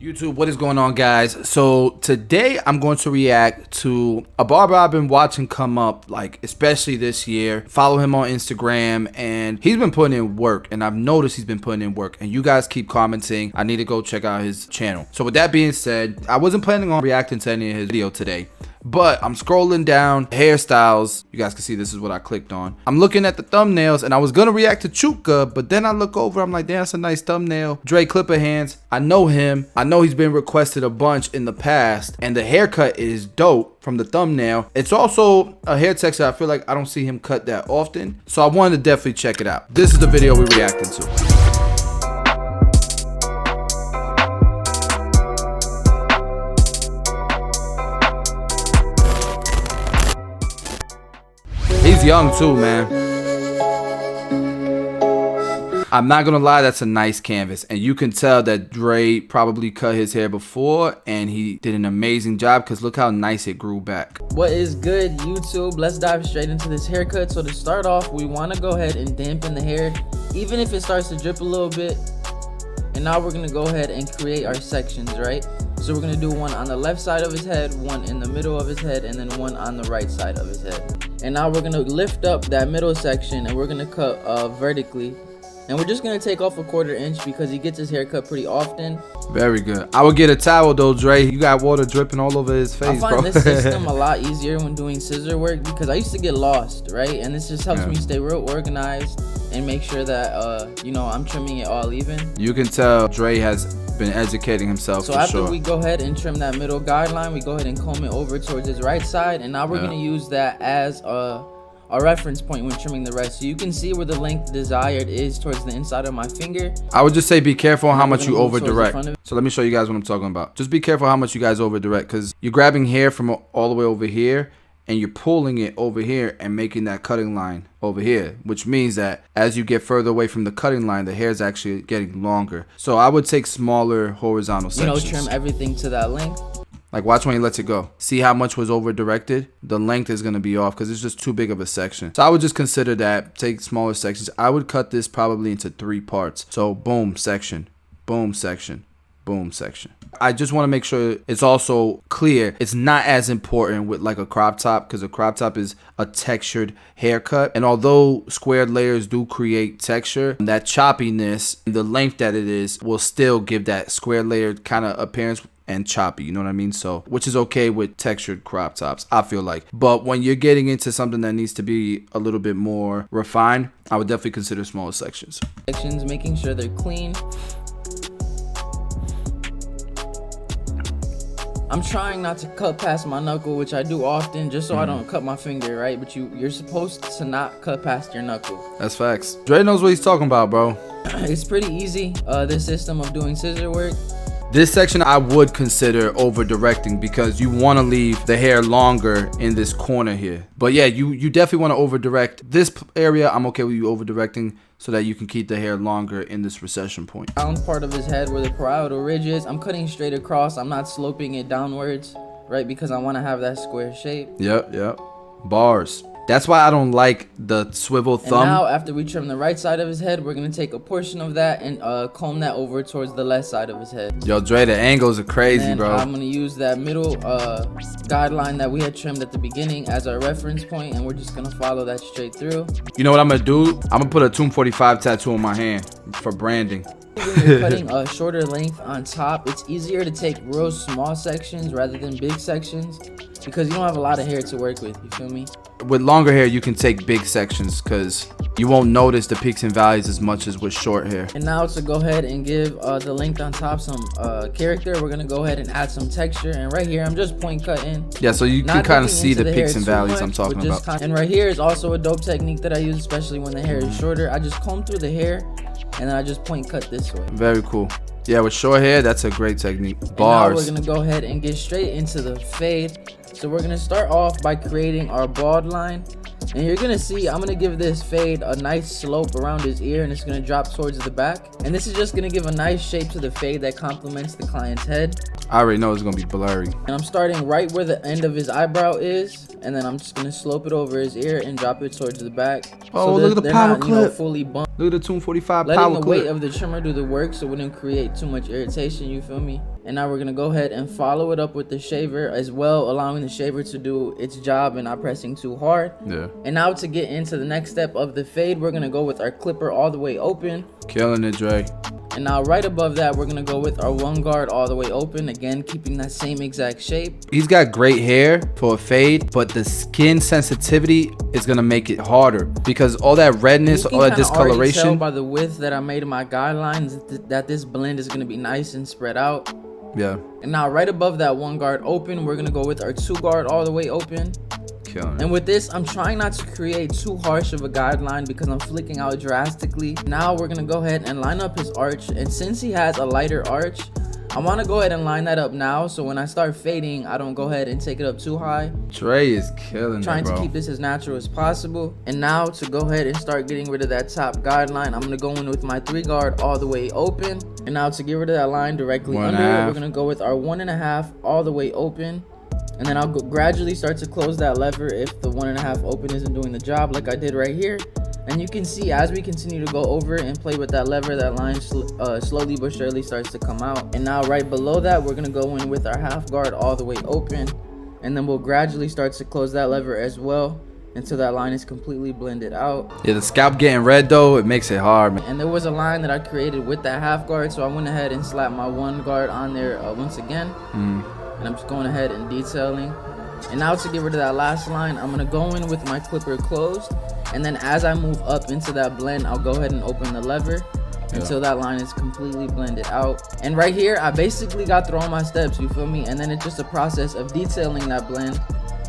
YouTube, what is going on, guys? So today I'm going to react to a barber I've been watching come up, like especially this year. Follow him on Instagram and he's been putting in work, and I've noticed he's been putting in work, and you guys keep commenting I need to go check out his channel. So with that being said, I wasn't planning on reacting to any of his video today, but I'm scrolling down hairstyles. You guys can see this is what I clicked on. I'm looking at the thumbnails and I was gonna react to Chuka, but then I look over, I'm like, damn, that's a nice thumbnail. DreClipperHands, I know him. I know he's been requested a bunch in the past, and the haircut is dope from the thumbnail. It's also a hair texture I feel like I don't see him cut that often, so I wanted to definitely check it out. This is the video we're reacting to. He's young too, man. I'm not gonna lie, that's a nice canvas, and you can tell that Dre probably cut his hair before and he did an amazing job, because look how nice it grew back. What is good, YouTube? Let's dive straight into this haircut. So to start off, we want to go ahead and dampen the hair, even if it starts to drip a little bit. And now we're gonna go ahead and create our sections, right? So we're gonna do one on the left side of his head, one in the middle of his head, and then one on the right side of his head. And now we're gonna lift up that middle section and we're gonna cut vertically. And we're just gonna take off a 1/4 inch because he gets his hair cut pretty often. Very good. I would get a towel though, Dre. You got water dripping all over his face, bro. I find this system a lot easier when doing scissor work, because I used to get lost, right? And this just helps me stay real organized and make sure that you know, I'm trimming it all even. You can tell Dre has been educating himself. So after we go ahead and trim that middle guideline, we go ahead and comb it over towards his right side, and now we're gonna use that as a reference point when trimming the rest, so you can see where the length desired is towards the inside of my finger. I would just say be careful how much you over direct. So let me show you guys what I'm talking about. Just be careful how much you guys over direct, because you're grabbing hair from all the way over here and you're pulling it over here and making that cutting line over here, which means that as you get further away from the cutting line, the hair is actually getting longer. So I would take smaller horizontal sections. You know, trim everything to that length. Like, watch when he lets it go. See how much was over directed? The length is going to be off because it's just too big of a section. So I would just consider that. Take smaller sections. I would cut this probably into 3 parts. So boom, section, boom, section, boom, section. I just want to make sure it's also clear. It's not as important with like a crop top, because a crop top is a textured haircut. And although squared layers do create texture, that choppiness, the length that it is, will still give that square layered kind of appearance and choppy, you know what I mean? So, which is okay with textured crop tops, I feel like. But when you're getting into something that needs to be a little bit more refined, I would definitely consider smaller sections. Making sure they're clean. I'm trying not to cut past my knuckle, which I do often, just so I don't cut my finger, right? But you're supposed to not cut past your knuckle. That's facts. Dre knows what he's talking about, bro. It's pretty easy, this system of doing scissor work. This section I would consider over directing, because you want to leave the hair longer in this corner here. But yeah, you definitely want to over direct this area. I'm okay with you over directing so that you can keep the hair longer in this recession point. Down part of his head where the parietal ridge is, I'm cutting straight across. I'm not sloping it downwards, right? Because I want to have that square shape. Yep. Bars. That's why I don't like the swivel thumb. And now, after we trim the right side of his head, we're going to take a portion of that and comb that over towards the left side of his head. Yo, Dre, the angles are crazy, bro. I'm going to use that middle guideline that we had trimmed at the beginning as our reference point, and we're just going to follow that straight through. You know what I'm going to do? I'm going to put a Tomb 45 tattoo on my hand for branding. When you're cutting a shorter length on top, it's easier to take real small sections rather than big sections, because you don't have a lot of hair to work with, you feel me? With longer hair, you can take big sections because you won't notice the peaks and valleys as much as with short hair. And now to go ahead and give the length on top some character, we're going to go ahead and add some texture. And right here, I'm just point cutting. Yeah, so you can kind of see the peaks and valleys I'm talking about. And right here is also a dope technique that I use, especially when the hair is shorter. I just comb through the hair and then I just point cut this way. Very cool. Yeah, with short hair, that's a great technique. Bars. And now we're going to go ahead and get straight into the fade. So we're going to start off by creating our bald line. And you're going to see I'm going to give this fade a nice slope around his ear, and it's going to drop towards the back. And this is just going to give a nice shape to the fade that complements the client's head. I already know it's going to be blurry. And I'm starting right where the end of his eyebrow is. And then I'm just going to slope it over his ear and drop it towards the back. Oh, so look at the power clip. You know, fully bumped. Look at the Tomb 45 power clip. Letting the weight of the trimmer do the work so it wouldn't create too much irritation, you feel me? And now we're gonna go ahead and follow it up with the shaver as well, allowing the shaver to do its job and not pressing too hard. Yeah. And now to get into the next step of the fade, we're gonna go with our clipper all the way open. Killing it, Dre. And now right above that, we're gonna go with our one guard all the way open, again keeping that same exact shape. He's got great hair for a fade, but the skin sensitivity is gonna make it harder because all that redness, all that discoloration. Tell by the width that I made in my guidelines that this blend is gonna be nice and spread out. Yeah. And now right above that one guard open, we're gonna go with our two guard all the way open. And with this, I'm trying not to create too harsh of a guideline because I'm flicking out drastically. Now we're gonna go ahead and line up his arch, and since he has a lighter arch, I want to go ahead and line that up now, so when I start fading, I don't go ahead and take it up too high. Dre is killing Trying it, bro. to keep this as natural as possible. And now to go ahead and start getting rid of that top guideline, I'm gonna go in with my 3 guard all the way open. And now to get rid of that line directly under it, we're gonna go with our 1.5 all the way open. And then I'll gradually start to close that lever if the 1.5 open isn't doing the job, like I did right here. And you can see as we continue to go over and play with that lever, that line slowly but surely starts to come out. And now right below that, we're gonna go in with our half guard all the way open. And then we'll gradually start to close that lever as well until that line is completely blended out. Yeah, the scalp getting red though, it makes it hard, man. And there was a line that I created with that half guard, so I went ahead and slapped my 1 guard on there once again. And I'm just going ahead and detailing. And now to get rid of that last line, I'm gonna go in with my clipper closed, and then as I move up into that blend, I'll go ahead and open the lever until that line is completely blended out. And right here, I basically got through all my steps, you feel me? And then it's just a process of detailing that blend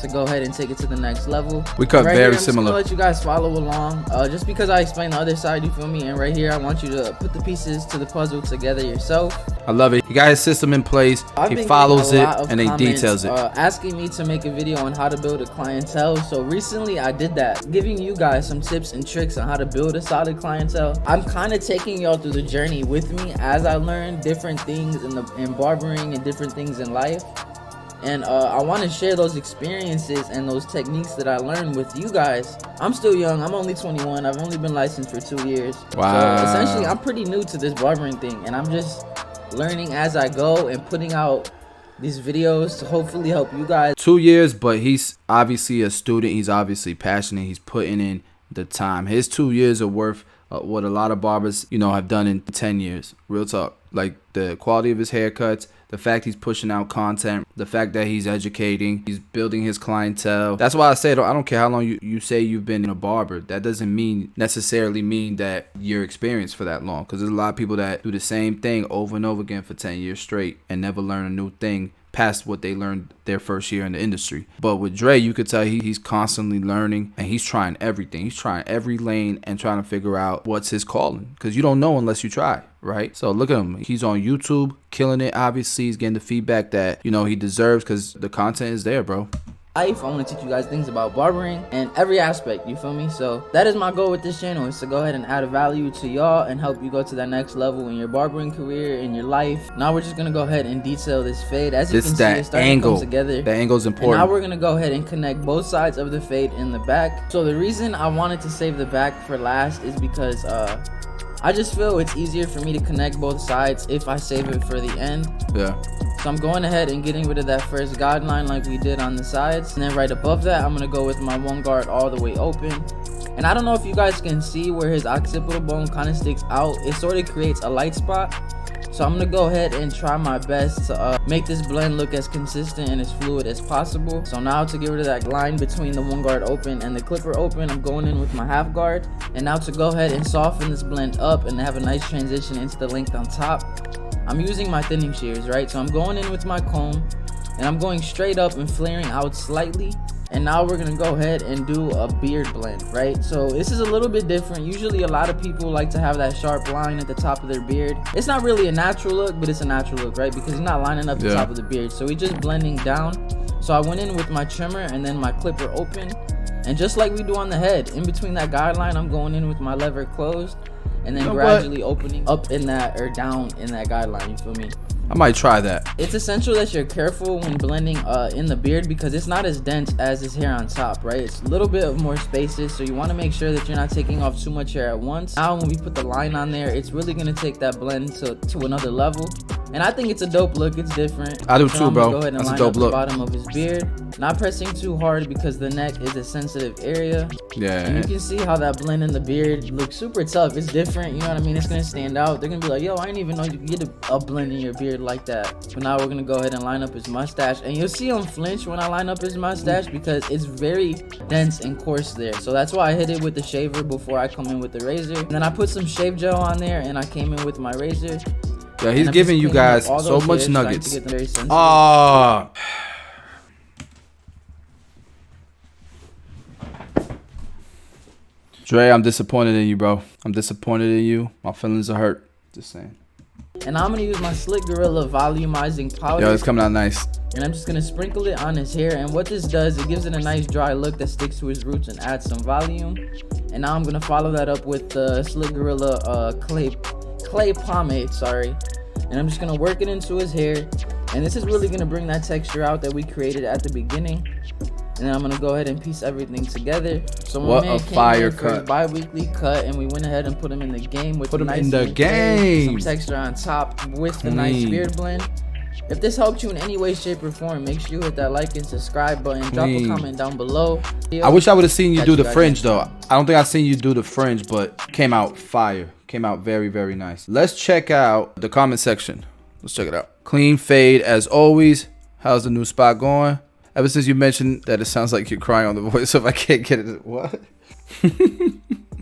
to go ahead and take it to the next level. We cut right very here, similar. I'm just gonna let you guys follow along, just because I explained the other side, you feel me? And right here, I want you to put the pieces to the puzzle together yourself. I love it. He got his system in place. He follows it and he details it. Asking me to make a video on how to build a clientele. So recently I did that, giving you guys some tips and tricks on how to build a solid clientele. I'm kind of taking y'all through the journey with me as I learn different things in barbering and different things in life. And I want to share those experiences and those techniques that I learned with you guys. I'm still young. I'm only 21. I've only been licensed for 2 years. Wow. So essentially, I'm pretty new to this barbering thing, and I'm just learning as I go and putting out these videos to hopefully help you guys. 2 years, but he's obviously a student. He's obviously passionate. He's putting in the time. His 2 years are worth what a lot of barbers, have done in 10 years. Real talk. Like the quality of his haircuts, the fact he's pushing out content, the fact that he's educating, he's building his clientele. That's why I say I don't care how long you say you've been a barber. That doesn't necessarily mean that you're experienced for that long, because there's a lot of people that do the same thing over and over again for 10 years straight and never learn a new thing past what they learned their first year in the industry. But with Dre, you could tell he's constantly learning, and he's trying everything. He's trying every lane and trying to figure out what's his calling, because you don't know unless you try, right? So look at him. He's on YouTube, killing it. Obviously, he's getting the feedback that he deserves, because the content is there, bro. I want to teach you guys things about barbering and every aspect, you feel me? So that is my goal with this channel, is to go ahead and add a value to y'all and help you go to that next level in your barbering career, in your life. Now we're just gonna go ahead and detail this fade. As you can see, it's starting to come together. The angle's important. And now we're gonna go ahead and connect both sides of the fade in the back. So the reason I wanted to save the back for last is because I just feel it's easier for me to connect both sides if I save it for the end. Yeah. So I'm going ahead and getting rid of that first guideline like we did on the sides. And then right above that, I'm going to go with my 1 guard all the way open. And I don't know if you guys can see where his occipital bone kind of sticks out. It sort of creates a light spot. So I'm going to go ahead and try my best to make this blend look as consistent and as fluid as possible. So now to get rid of that line between the 1 guard open and the clipper open, I'm going in with my half guard. And now to go ahead and soften this blend up and have a nice transition into the length on top, I'm using my thinning shears, right? So I'm going in with my comb and I'm going straight up and flaring out slightly. And now we're gonna go ahead and do a beard blend, right? So this is a little bit different. Usually a lot of people like to have that sharp line at the top of their beard. It's not really a natural look, but it's a natural look, right? Because you're not lining up the top of the beard. So we're just blending down. So I went in with my trimmer and then my clipper open. And just like we do on the head, in between that guideline, I'm going in with my lever closed and then gradually opening up in that, or down in that guideline, you feel me? I might try that. It's essential that you're careful when blending in the beard because it's not as dense as his hair on top, right? It's a little bit of more spaces, so you want to make sure that you're not taking off too much hair at once. Now when we put the line on there, it's really going to take that blend to another level. And I think it's a dope look. It's different. I do so too, bro. Go ahead and That's line a dope up look. The bottom of his beard. Not pressing too hard because the neck is a sensitive area. Yeah. And you can see how that blend in the beard looks super tough. It's different. You know what I mean? It's going to stand out. They're going to be like, yo, I didn't even know you could get a blend in your beard like that. But now we're going to go ahead and line up his mustache. And you'll see him flinch when I line up his mustache because it's very dense and coarse there. So that's why I hit it with the shaver before I come in with the razor. And then I put some shave gel on there and I came in with my razor. Yeah, he's giving you guys so much nuggets. Ah. Dre, I'm disappointed in you, bro. I'm disappointed in you. My feelings are hurt. Just saying. And now I'm gonna use my Slick Gorilla volumizing powder. Yo, it's coming out nice. And I'm just gonna sprinkle it on his hair. And what this does, it gives it a nice dry look that sticks to his roots and adds some volume. And now I'm gonna follow that up with the Slick Gorilla clay pomade, sorry. And I'm just gonna work it into his hair. And this is really gonna bring that texture out that we created at the beginning. And then I'm gonna go ahead and piece everything together. So what a fire cut! Bi-weekly cut, and we went ahead and put him in the game with some texture on top with the nice beard blend. If this helped you in any way, shape, or form, make sure you hit that like and subscribe button. Drop a comment down below. I wish I would have seen you do the fringe though. I don't think I've seen you do the fringe, but came out fire. Came out very, very nice. Let's check out the comment section. Let's check it out. Clean fade as always. How's the new spot going? Ever since you mentioned that it sounds like you're crying on the voice, so if I can't get it, what?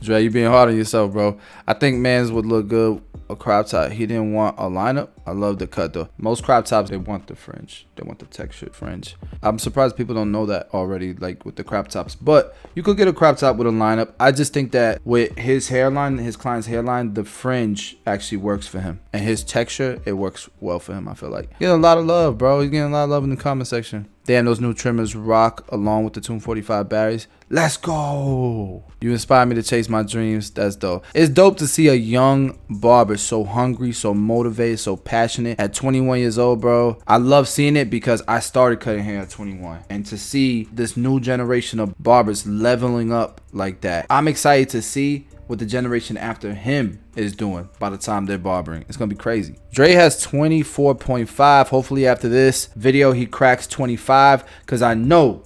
Dre, you being hard on yourself, bro. I think mans would look good a crop top. He didn't want a lineup. I love the cut though. Most crop tops, they want the fringe. They want the textured fringe. I'm surprised people don't know that already, like with the crop tops. But you could get a crop top with a lineup. I just think that with his hairline, his client's hairline, the fringe actually works for him. And his texture, it works well for him, I feel like. He's getting a lot of love, bro. He's getting a lot of love in the comment section. Damn, those new trimmers rock along with the 245 berries. Let's go. You inspire me to chase my dreams. That's dope. It's dope to see a young barber so hungry, so motivated, so passionate at 21 years old, bro. I love seeing it because I started cutting hair at 21. And to see this new generation of barbers leveling up like that, I'm excited to see what the generation after him is doing by the time they're barbering. It's gonna be crazy. Dre has 24.5. Hopefully after this video he cracks 25, because I know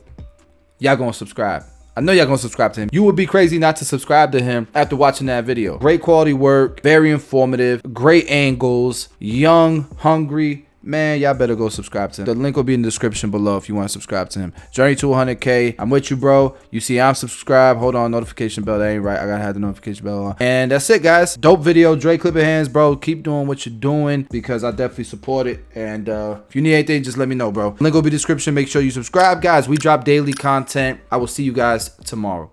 y'all gonna subscribe. I know y'all gonna subscribe to him. You would be crazy not to subscribe to him after watching that video. Great quality work, very informative, great angles, young, hungry. Man, y'all better go subscribe to him. The link will be in the description below if you want to subscribe to him. Journey to 100K. I'm with you, bro. You see I'm subscribed. Hold on, notification bell. That ain't right. I gotta have the notification bell on. And that's it, guys. Dope video. DreClipperHands, bro. Keep doing what you're doing because I definitely support it. And if you need anything, just let me know, bro. Link will be in the description. Make sure you subscribe, guys. We drop daily content. I will see you guys tomorrow.